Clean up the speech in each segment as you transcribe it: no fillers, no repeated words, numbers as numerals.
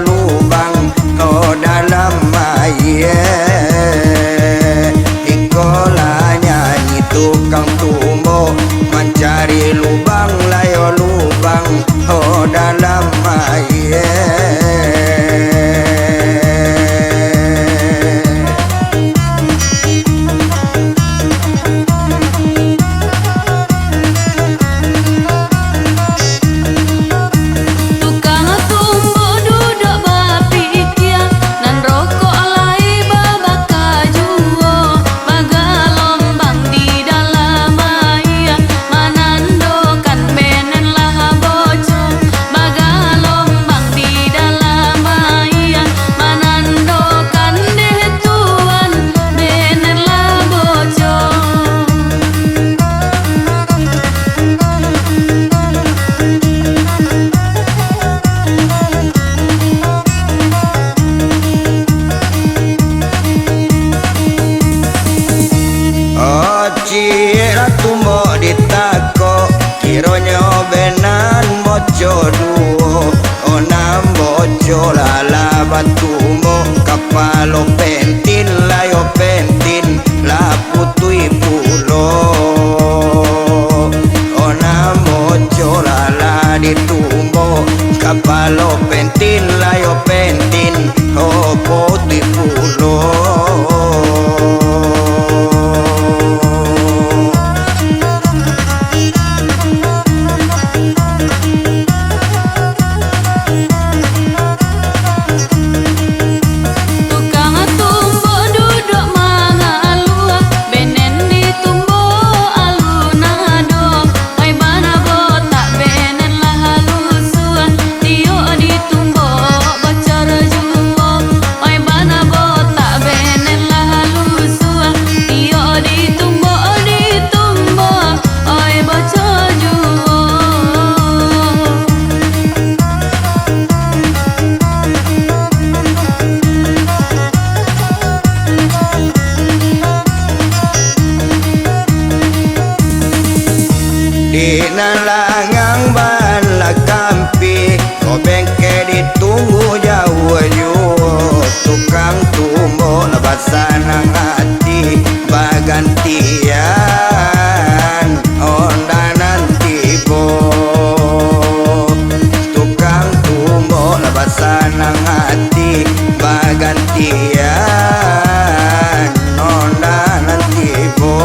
lubang oh dalam air. Ikolah nyanyi tukang tumbuh mencari lubang layo lubang oh dalam air. Cira tumbo ditako kironyo benan mojo duo onam bojo lala batumbo kapalo pentin layo pentin la putui pulo onam mojo lala ditumbo kapalo pentin layo pentin oh putui pulo. Di nalangang balakampi ko bengke ditunggu jauh jauh tukang tumbo lebasan ng hati bagantian ondanan tibo tukang tumbo lebasan ng hati bagantian ondanan tibo.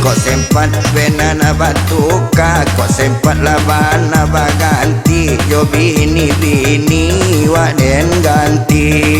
Kok sempat benana batuka kok sempat labana baganti yo bini waden ganti.